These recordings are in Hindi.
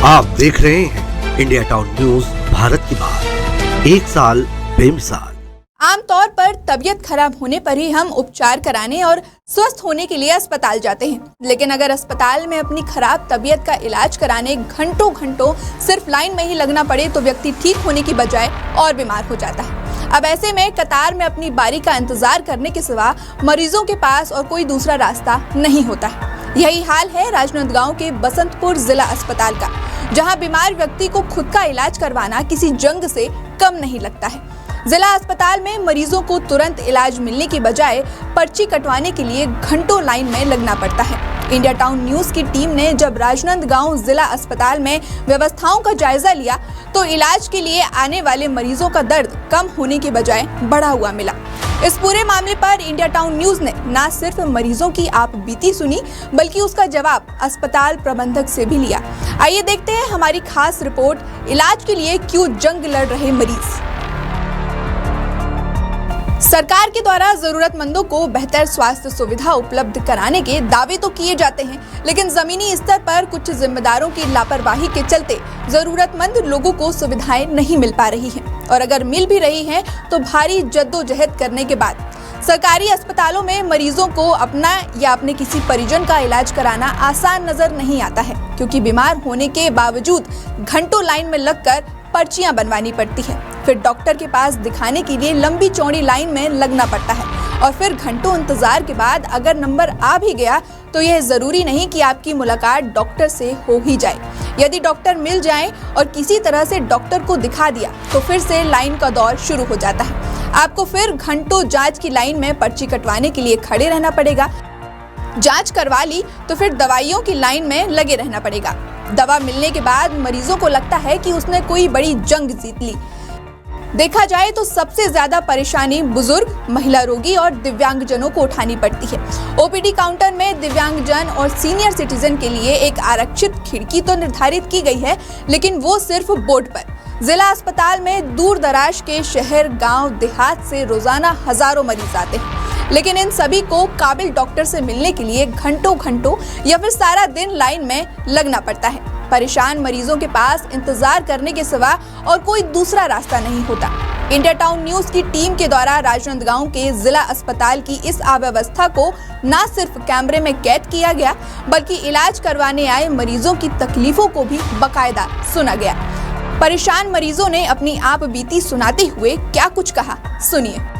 आप देख रहे हैं इंडिया टाउन न्यूज, भारत की बात, एक साल बेमिसाल। आमतौर पर तबीयत खराब होने पर ही हम उपचार कराने और स्वस्थ होने के लिए अस्पताल जाते हैं, लेकिन अगर अस्पताल में अपनी खराब तबीयत का इलाज कराने घंटों घंटों सिर्फ लाइन में ही लगना पड़े तो व्यक्ति ठीक होने की बजाय और बीमार हो जाता है। अब ऐसे में कतार में अपनी बारी का इंतजार करने के सिवा मरीजों के पास और कोई दूसरा रास्ता नहीं होता है। यही हाल है राजनांदगांव के बसंतपुर जिला अस्पताल का, जहां बीमार व्यक्ति को खुद का इलाज करवाना किसी जंग से कम नहीं लगता है। जिला अस्पताल में मरीजों को तुरंत इलाज मिलने की बजाय पर्ची कटवाने के लिए घंटों लाइन में लगना पड़ता है। इंडिया टाउन न्यूज की टीम ने जब राजनांदगांव जिला अस्पताल में व्यवस्थाओं का जायजा लिया तो इलाज के लिए आने वाले मरीजों का दर्द कम होने के बजाय बढ़ा हुआ मिला। इस पूरे मामले पर इंडिया टाउन न्यूज ने न सिर्फ मरीजों की आप बीती सुनी, बल्कि उसका जवाब अस्पताल प्रबंधक से भी लिया। आइए देखते हैं हमारी खास रिपोर्ट, इलाज के लिए क्यों जंग लड़ रहे मरीज। सरकार के द्वारा जरूरतमंदों को बेहतर स्वास्थ्य सुविधा उपलब्ध कराने के दावे तो किए जाते हैं, लेकिन जमीनी स्तर पर कुछ जिम्मेदारों की लापरवाही के चलते जरूरतमंद लोगों को सुविधाएं नहीं मिल पा रही हैं, और अगर मिल भी रही हैं तो भारी जद्दोजहद करने के बाद। सरकारी अस्पतालों में मरीजों को अपना या अपने किसी परिजन का इलाज कराना आसान नजर नहीं आता है, क्योंकि बीमार होने के बावजूद घंटों लाइन में लगकर पर्चियां बनवानी पड़ती है, फिर डॉक्टर के पास दिखाने के लिए लंबी चौड़ी लाइन में लगना पड़ता है, और फिर घंटों इंतजार के बाद अगर नंबर आ भी गया तो यह जरूरी नहीं कि आपकी मुलाकात डॉक्टर से हो ही जाए। यदि डॉक्टर मिल जाए और किसी तरह से डॉक्टर को दिखा दिया तो फिर से लाइन का दौर शुरू हो जाता है। आपको फिर घंटों जांच की लाइन में पर्ची कटवाने के लिए खड़े रहना पड़ेगा। जांच करवा ली तो फिर दवाइयों की लाइन में लगे रहना पड़ेगा। दवा मिलने के बाद मरीजों को लगता है कि उसने कोई बड़ी जंग जीत ली। देखा जाए तो सबसे ज्यादा परेशानी बुजुर्ग, महिला रोगी और दिव्यांगजनों को उठानी पड़ती है। ओपीडी काउंटर में दिव्यांगजन और सीनियर सिटीजन के लिए एक आरक्षित खिड़की तो निर्धारित की गई है, लेकिन वो सिर्फ बोर्ड पर। जिला अस्पताल में दूर दराज के शहर, गांव, देहात से रोजाना हजारों मरीज आते हैं, लेकिन इन सभी को काबिल डॉक्टर से मिलने के लिए घंटों घंटों या फिर सारा दिन लाइन में लगना पड़ता है। परेशान मरीजों के पास इंतजार करने के सिवा और कोई दूसरा रास्ता नहीं होता। इंडिया टाउन न्यूज की टीम के द्वारा राजनांदगांव के जिला अस्पताल की इस अव्यवस्था को न सिर्फ कैमरे में कैद किया गया, बल्कि इलाज करवाने आए मरीजों की तकलीफों को भी बाकायदा सुना गया। परेशान मरीजों ने अपनी आप बीती सुनाते हुए क्या कुछ कहा, सुनिए।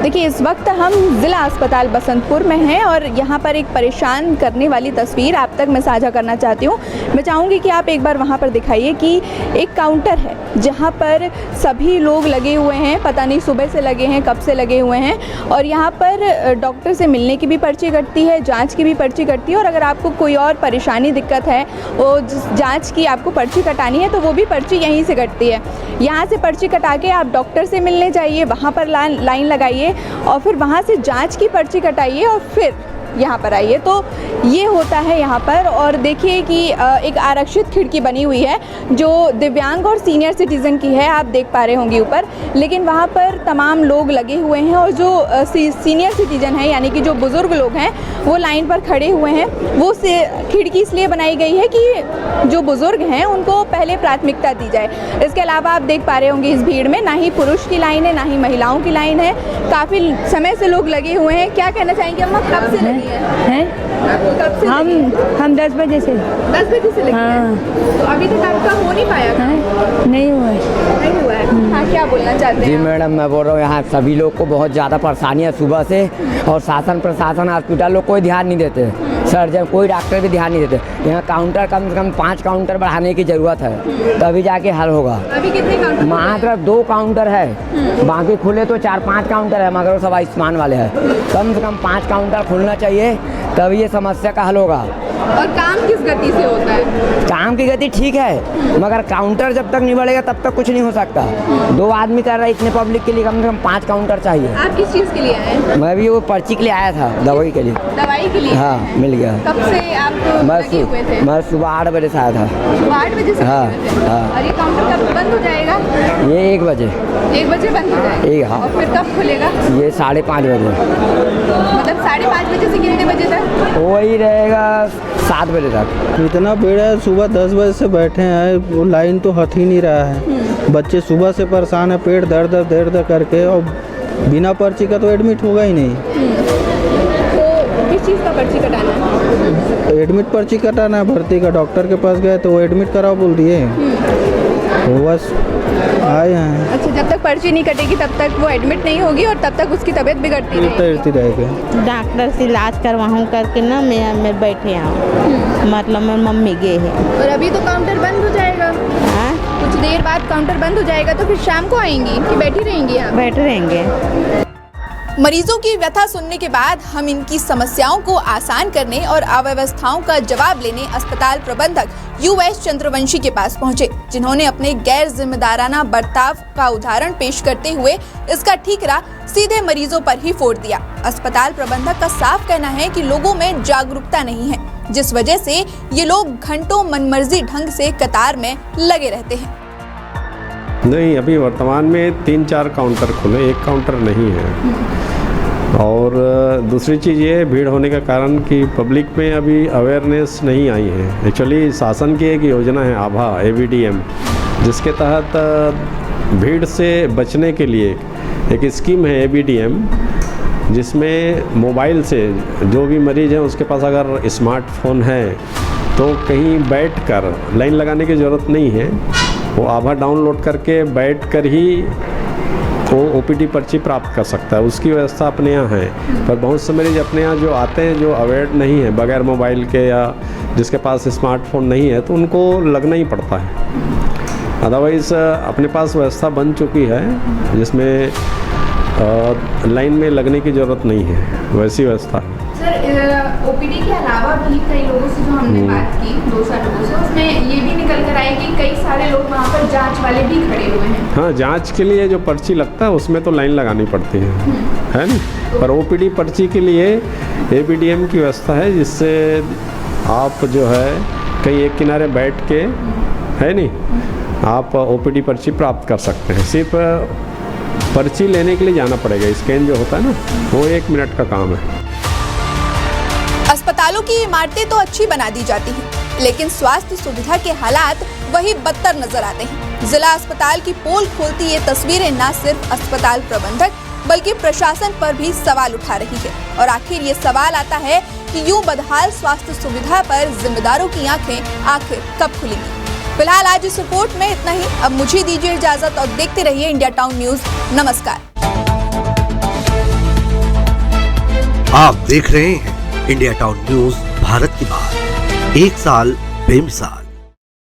देखिए, इस वक्त हम ज़िला अस्पताल बसंतपुर में हैं और यहाँ पर एक परेशान करने वाली तस्वीर आप तक मैं साझा करना चाहती हूँ। मैं चाहूँगी कि आप एक बार वहाँ पर दिखाइए कि एक काउंटर है जहाँ पर सभी लोग लगे हुए हैं, पता नहीं सुबह से लगे हैं, कब से लगे हुए हैं, और यहाँ पर डॉक्टर से मिलने की भी पर्ची कटती है, जाँच की भी पर्ची कटती है, और अगर आपको कोई और परेशानी दिक्कत है, वो जाँच की आपको पर्ची कटानी है तो वो भी पर्ची यहीं से कटती है। यहाँ से पर्ची कटा के आप डॉक्टर से मिलने जाइए, वहाँ पर लाइन लगाइए और फिर वहाँ से जांच की पर्ची कटाइए और फिर यहाँ पर आइए। तो ये होता है यहाँ पर। और देखिए कि एक आरक्षित खिड़की बनी हुई है जो दिव्यांग और सीनियर सिटीज़न की है, आप देख पा रहे होंगे ऊपर, लेकिन वहाँ पर तमाम लोग लगे हुए हैं और जो सीनियर सिटीज़न है यानी कि जो बुज़ुर्ग लोग हैं वो लाइन पर खड़े हुए हैं। वो खिड़की इसलिए बनाई गई है कि जो बुज़ुर्ग हैं उनको पहले प्राथमिकता दी जाए। इसके अलावा आप देख पा रहे होंगे इस भीड़ में ना ही पुरुष की लाइन है ना ही महिलाओं की लाइन है, काफ़ी समय से लोग लगे हुए हैं। क्या कहना चाहेंगे अम्मा, कब से लगी है? कब से हम 10 बजे से। 10 बजे से लगी है। तो अभी तक आपका हो नहीं पाया? नहीं हुआ है। हाँ, क्या बोलना चाहते हैं? जी मैडम, मैं बोल रहा हूँ यहाँ सभी लोग को बहुत ज़्यादा परेशानी है सुबह से, और शासन प्रशासन हॉस्पिटल लोग कोई ध्यान नहीं देते, सर्जन कोई डॉक्टर भी ध्यान नहीं देते। यहाँ काउंटर कम से कम 5 काउंटर बढ़ाने की ज़रूरत है, तभी जाके हल होगा। अभी कितने काउंटर? मात्र 2 काउंटर है, बाकी खुले तो 4-5 काउंटर है, मगर वो सब आयुष्मान वाले हैं। कम से कम 5 काउंटर खुलना चाहिए, तभी ये समस्या का हल होगा। और काम किस गति से होता है? काम की गति ठीक है, मगर काउंटर जब तक नहीं बढ़ेगा तब तक कुछ नहीं हो सकता। 2 आदमी कर रहा है, इतने पब्लिक के लिए कम से कम 5 काउंटर चाहिए। आप किस चीज़ के लिए आए? मैं भी वो पर्ची के लिए आया था, दवाई के लिए। दवाई के लिए? हाँ, मिल गया। कब से आप लगे हुए थे? मैं सुबह 8 बजे से आया था। सुबह 8 बजे से? हाँ, हाँ। और ये काउंटर कब बंद हो जाएगा? ये 1 बजे। 1 बजे बंद हो जाएगा? हाँ। और फिर कब खुलेगा? ये 5:30 बजे। मतलब 5:30 बजे से कितने बजे तक? वो वही रहेगा 7 बजे तक। इतना भीड़ है, सुबह 10 बजे से बैठे हैं, वो लाइन तो हट ही नहीं रहा है। बच्चे सुबह से परेशान है, पेट दर्द करके, और बिना पर्ची का तो एडमिट होगा ही नहीं। तो किस चीज़ का पर्ची कटाना है? एडमिट पर्ची कटाना है, भर्ती का। डॉक्टर के पास गए तो वो एडमिट कराओ बोल दिए, वो बस आए हैं। अच्छा, जब तक पर्ची नहीं कटेगी तब तक वो एडमिट नहीं होगी और तब तक उसकी तबीयत बिगड़ती रहेगी। डॉक्टर से इलाज करवाऊँ करके ना मैं बैठे आऊँ, मतलब मेरी मम्मी गए है। और अभी तो काउंटर बंद हो जाएगा। हाँ, कुछ देर बाद काउंटर बंद हो जाएगा, तो फिर शाम को आएंगी कि बैठी रहेंगी आप? बैठे रहेंगे। मरीजों की व्यथा सुनने के बाद हम इनकी समस्याओं को आसान करने और अव्यवस्थाओं का जवाब लेने अस्पताल प्रबंधक यूएस चंद्रवंशी के पास पहुंचे, जिन्होंने अपने गैर जिम्मेदाराना बर्ताव का उदाहरण पेश करते हुए इसका ठीकरा सीधे मरीजों पर ही फोड़ दिया। अस्पताल प्रबंधक का साफ कहना है कि लोगों में जागरूकता नहीं है, जिस वजह से ये लोग घंटों मनमर्जी ढंग से कतार में लगे रहते हैं। नहीं, अभी वर्तमान में 3-4 काउंटर खुले, एक काउंटर नहीं है। और दूसरी चीज़ ये भीड़ होने का कारण कि पब्लिक में अभी अवेयरनेस नहीं आई है। एक्चुअली शासन की एक योजना है आभा ABDM, जिसके तहत भीड़ से बचने के लिए एक स्कीम है ABDM, जिसमें मोबाइल से जो भी मरीज़ हैं उसके पास अगर स्मार्टफोन है तो कहीं बैठकर लाइन लगाने की ज़रूरत नहीं है, वो आभा डाउनलोड करके बैठकर ही वो OPD पर्ची प्राप्त कर सकता है। उसकी व्यवस्था अपने यहाँ है। पर बहुत से मरीज अपने यहाँ जो आते हैं जो अवेयर नहीं है, बगैर मोबाइल के या जिसके पास स्मार्टफोन नहीं है, तो उनको लगना ही पड़ता है। अदरवाइज़ अपने पास व्यवस्था बन चुकी है जिसमें लाइन में लगने की ज़रूरत नहीं है, वैसी व्यवस्था है। सर, OPD के अलावा भी कई लोगों से जो हमने बात की, 2-4 लोगों से, उसमें ये भी निकल कर आए कि कई सारे लोग वहाँ पर जांच वाले भी खड़े हुए हैं। हाँ, जांच के लिए जो पर्ची लगता है उसमें तो लाइन लगानी पड़ती है ना। पर OPD पर्ची के लिए ABDM की व्यवस्था है, जिससे आप जो है कहीं एक किनारे बैठ के है नहीं, आप OPD पर्ची प्राप्त कर सकते हैं। सिर्फ पर्ची लेने के लिए जाना पड़ेगा। स्कैन जो होता है ना, वो 1 मिनट का काम है। अस्पतालों की इमारतें तो अच्छी बना दी जाती हैं, लेकिन स्वास्थ्य सुविधा के हालात वही बदतर नजर आते हैं। जिला अस्पताल की पोल खोलती ये तस्वीरें न सिर्फ अस्पताल प्रबंधक बल्कि प्रशासन पर भी सवाल उठा रही है। और आखिर ये सवाल आता है कि यूं बदहाल स्वास्थ्य सुविधा पर जिम्मेदारों की आंखें आखिर कब खुलेंगी। फिलहाल आज इस रिपोर्ट में इतना ही। अब मुझे दीजिए इजाजत और देखते रहिए इंडिया टाउन न्यूज। नमस्कार। आप देख रहे हैं इंडिया टाउन न्यूज, भारत की बात, 1 साल बेमिसाल।